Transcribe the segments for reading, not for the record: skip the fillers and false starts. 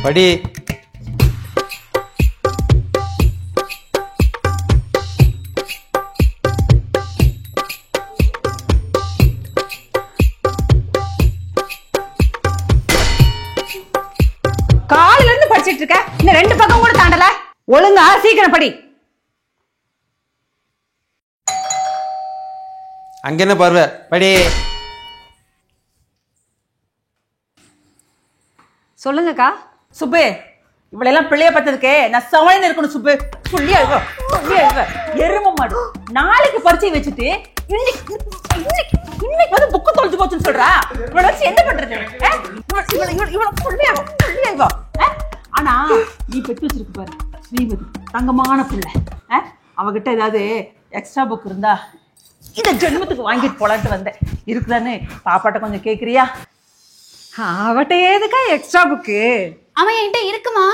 படி. காலையில இருந்து படிச்சிட்டு இருக்க, இந்த 2 பக்கம் கூட தாண்டல. ஒழுங்கா சீக்கிரம் படி. அங்க என்ன பார்வை, படி. சொல்லுங்கக்கா. சுப்பு, இவளெல்லாம் பிள்ளைய பார்த்ததுக்கே நான் சவழன்னு இருக்கணும் சுப்பு. புள்ளியா எரும மாடு. நாளைக்கு பரிச்சை வச்சுட்டு இன்னைக்கு வந்து புக்கு தொலைஞ்சு போச்சுன்னு சொல்றா. இவளை வச்சு என்ன பண்றது? ஆனா நீ பெற்று வச்சிருக்க பாரு ஸ்ரீமதி, தங்கமான பிள்ளை. அவகிட்ட ஏதாவது எக்ஸ்ட்ரா புக் இருந்தா இந்த ஜென்மத்துக்கு வாங்கிட்டு போலான்ட்டு வந்தேன். இருக்குதானே பாப்பாட்ட கொஞ்சம் கேக்குறியா? அவட்ட ஏதுக்கா எக்ஸ்ட்ரா புக்கு? அவன் என்கிட்ட இருக்குமா?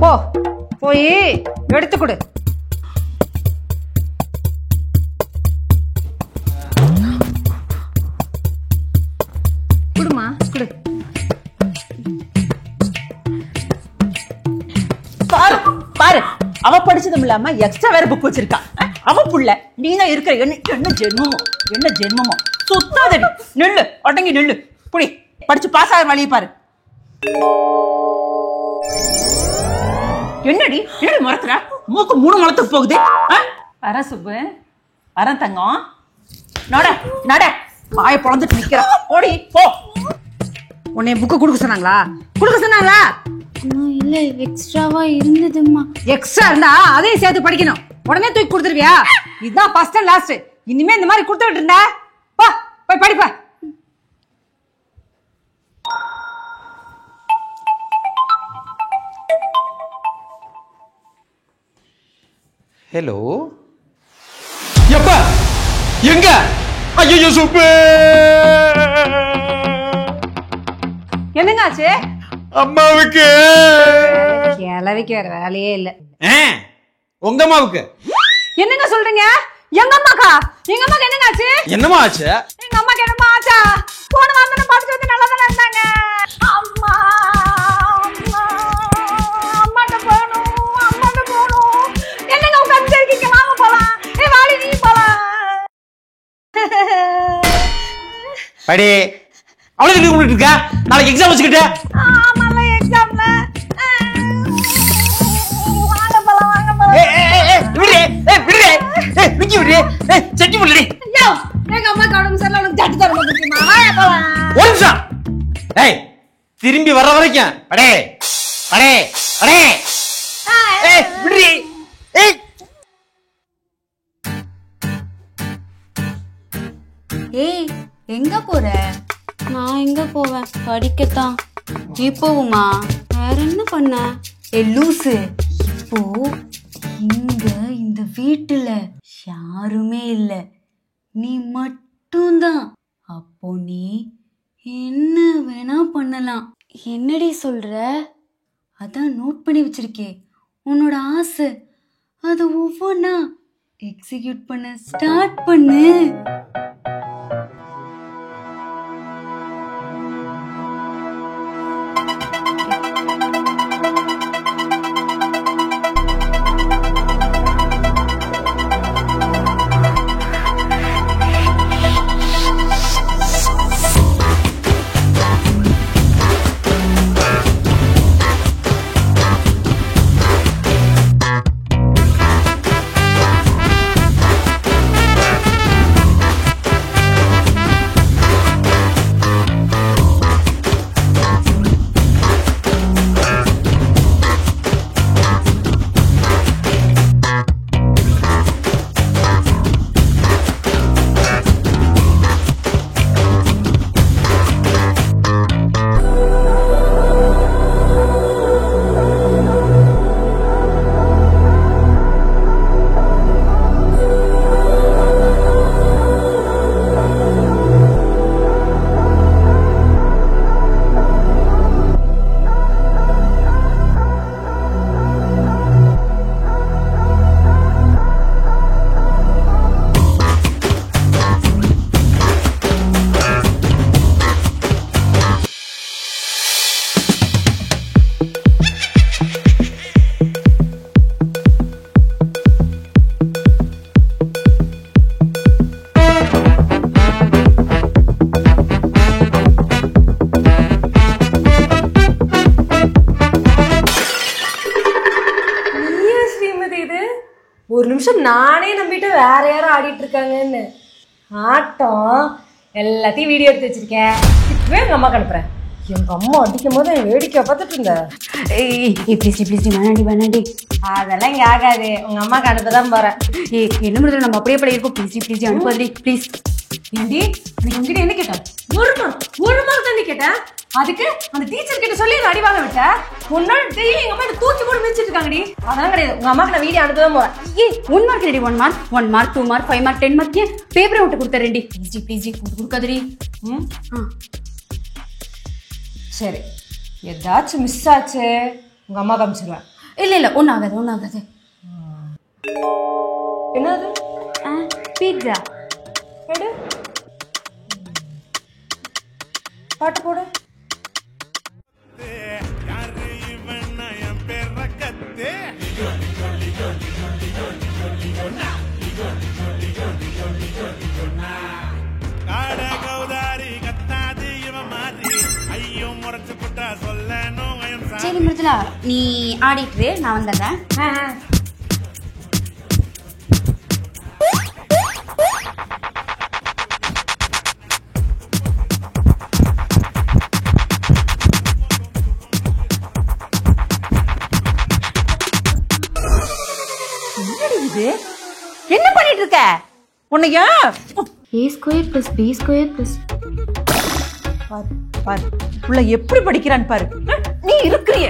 போ, போய் எடுத்து கொடு. குடுமா, குடு. பாரு பாரு, அவ படிச்சதும் இல்லாம எக்ஸ்ட்ரா வேற புக் வச்சிருக்கா. அவ புள்ள, நீனா இருக்கிற என்ன ஜென்மமோ சுத்தாதடி. நெல்லு, அடங்கி நெல்லு. புடி, படிச்சு பாஸ் ஆகிற வழியை பாரு. என்னடி என்னடி மறக்கிற? மூக்கு 3 முளத்துக்கு போகுது. வர சுப்பு, வர தங்கம். நட நட, வாய பொழந்துட்டு நிக்கிற. ஓடி போ. உன்னை புக்கு கொடுக்க சொன்னாங்களா? கொடுக்க சொன்னாங்களா? இல்ல, எக்ஸ்ட்ராவா இருந்ததுமா. எக்ஸ்ட்ரா இருந்தா அதையும் சேர்த்து படிக்கணும். உடனே தூக்கி கொடுத்துருவியா? இதுதான் ஃபர்ஸ்ட் அண்ட் லாஸ்ட். இனிமே இந்த மாதிரி கொடுத்துட்டு இருந்த பா, போய் படிப்பா. ஹலோ, எப்பா எங்க? ஐயோ சுப்பு, என்னங்க ஆச்சு? அம்மாவுக்கு. கிளவிக்கு வேற வேலையே இல்ல. உங்க அம்மாவுக்கு என்னங்க சொல்றீங்க? எங்க அம்மாக்கா? எங்க அம்மாக்கு என்னங்க ஆச்சு? என்னமா ஆச்சு? எங்க அம்மாக்கு என்னமா ஆச்சா? போன வாரம் படிச்சு வந்து நல்லா தானே இருந்தாங்க. அம்மா அம்மாட்ட போகணும். என்னங்க உட்கார்ந்து இருக்கீங்க? வாங்க போலாம். வாடி, நீ போலாம். படி. அவளுக்கு லீவ் பண்ணிட்டு இருக்க. நாளைக்கு எக்ஸாம் வச்சுக்கிட்ட. ஆமால, எக்ஸாம்ல. வாங்க போலாம், வாங்க போலாம். எங்க அம்மா கடும் சார் உனக்கு ஜட்டு தர முடியுமா? வாங்க போலாம். ஒரு நிமிஷம். திரும்பி வர வரைக்கும் படே படே படே. ஏய், எங்க போற? நான் எங்க போவேன்? படிக்கத்தான். இப்போவுமா? வேற என்ன பண்ண? லூசு, இப்போ இங்க இந்த வீட்டுல யாருமே இல்ல, நீ மட்டும்தான். அப்போ நீ என்ன வேணா பண்ணலாம். என்னடி சொல்ற? அதான் நோட் பண்ணி வச்சிருக்கே உன்னோட ஆசை. அதை ஒவ்வொன்னா எக்ஸிக்யூட் பண்ண ஸ்டார்ட் பண்ணு. நிமிஷம் நானே நம்பிட்டு வேற யாரும் ஆடிட்டு இருக்காங்கன்னு. ஆட்டம் எல்லாத்தையும் வீடியோ எடுத்து வச்சிருக்கேன். இப்பவே எங்க அம்மாக்கு அனுப்புறேன். எங்க அம்மா அடிக்கும் போது வேடிக்கை பார்த்துட்டு இருந்தேன். ப்ளீஸ் வேணாண்டி. அதெல்லாம் இங்க ஆகாது. உங்க அம்மாக்கு அனுப்பதான் போறேன். என்ன முடியல, நம்ம அப்படியே பழையிருக்கோம். Please அனுப்பாதடி please. ஏண்டி நீ உங்ககிட்ட என்ன கேட்டேன்? ஒரு மார்க் தான் கேட்டேன். அதுக்கு அந்த டீச்சர் கிட்ட சொல்லி அடி வாங்க விட்ட. முன்னாடி டெய்லி எங்க அம்மா என்ன தூக்கி போட்டு மிதிச்சிட்டு இருக்காங்கடி. அதெல்லாம் கிடையாது. உங்க அம்மாக்கு நான் வீடியோ அனுப்பதான் போறேன். 1 mark ready. 1 mark 2 mark 5 mark 10 mark பேப்பரை விட்டு கொடுத்துறேன்டி. ப்ளீஸ் கொடுக்காதடி. சரி, ஏதாச்சும் மிஸ் ஆச்சு உங்க அம்மா காமிச்சிருவேன். இல்ல ஒன்னும் ஆகாது. என்னது? பீட்சா. எடு, பாட்டு போடு. சரி மிருதுலா, நீ ஆடிட்டு நான் வந்துடுறேன். என்ன பண்ணிட்டு இருக்க? உன்னையா a² + b² பாரு புள்ள எப்படி படிக்கிறான்னு பாரு. நீ இருக்கிறிய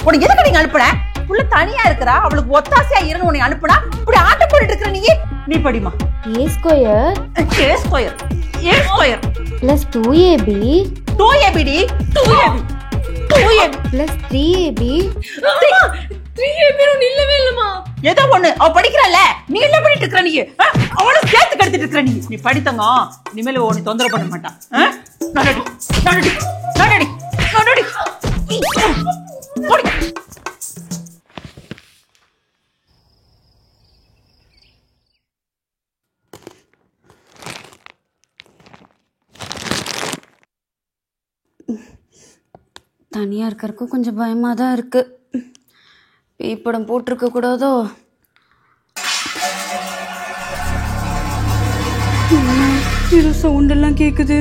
உனக்கு எதுக்கு நீங்க அனுப்புன? புள்ள தனியா இருக்கிறா, அவளுக்கு ஒத்தாசையா இருன்னு உன்னை அனுப்புனா இப்படி ஆட்டம் போட்டுட்டு இருக்கிற நீ படிமா. a² + 2ab 2ab + 3ab. 3ab இல்லவே இல்லமா. ஏதோ ஒண்ணு அவ படிக்கிறாள, நீ என்ன பண்ணிட்டு இருக்கிற? நீ அவளை சேர்த்து கெடுத்துட்டு இருக்கிற. நீ படித்தங்க இனிமேல உன்னை தொந்தரவு பண்ண மாட்டான். நடடி. தனியா இருக்கறதுக்கும் கொஞ்சம் பயமா தான் இருக்கு. பேய் படம் போட்டிருக்க கூடாதோ? இது சவுண்ட் எல்லாம் கேக்குது.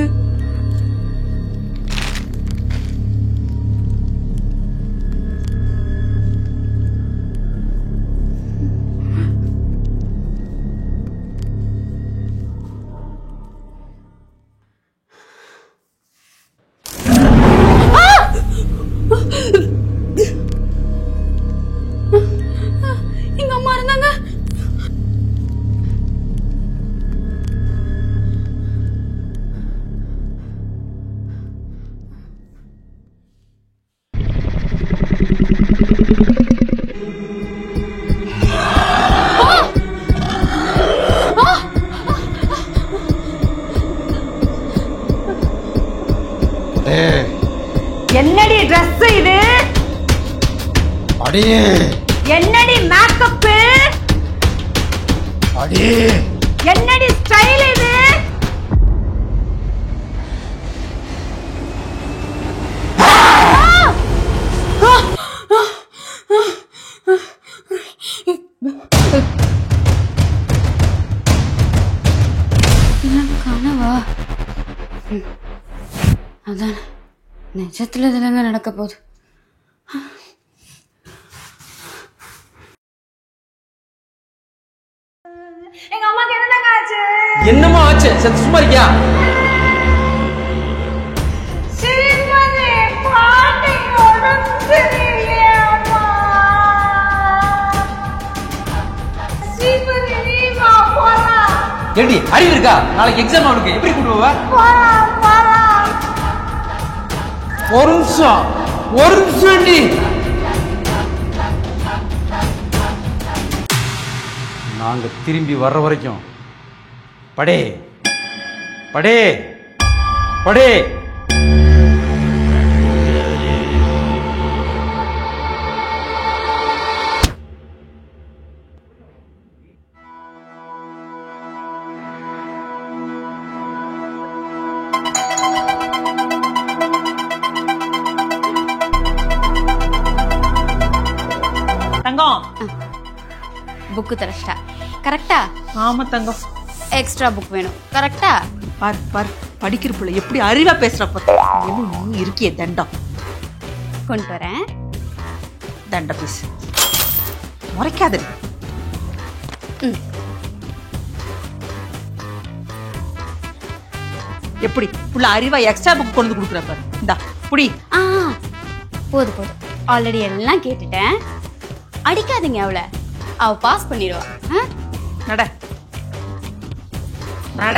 எங்க அம்மா இருந்தாங்க. என்னடி ட்ரெஸ் இது? அடியே என்னடி மேக்கப்? அடியே என்னடி ஸ்டைல் இது? கனவா? அதான் நிஜத்துல இதுலங்க நடக்க போகுது. எங்க அம்மாக்கு என்னங்க ஆச்சு? என்னமா ஆச்சு? சும்மா இருக்கியா? ஸ்ரீமதி பாட்டி உடம்பு சரியில்லையே அம்மா. ஸ்ரீமதி நீ வா போலாம். ஏடி அறிவு இருக்கா? நாளைக்கு எக்ஸாம் அவனுக்கு எப்படி கூட்டு போவ? ஒரு நிமிஷம் டி. நாங்க திரும்பி வர்ற வரைக்கும் படே. தங்கம் புக்கு தரஸ்டா. கரெக்டா? ஆமா தங்கம். எக்ஸ்ட்ரா புக் வேணும் கரெக்டா? பாரு பாரு படிக்கிற பிள்ளை எப்படி அறிவா பேசுற பார்த்தா. நீ இருக்கிய தண்டம். கொண்டு வரேன். தண்ட பீஸ் முறைக்காத. எப்படி புள்ள அறிவா எக்ஸ்ட்ரா புக் கொண்டு கொடுக்குற பாரு. இந்தா புடி. போதும் போதும், ஆல்ரெடி எல்லாம் கேட்டுட்டேன். அடிக்காதீங்க அவளை, அவ பாஸ் பண்ணிடுவா. நட நட.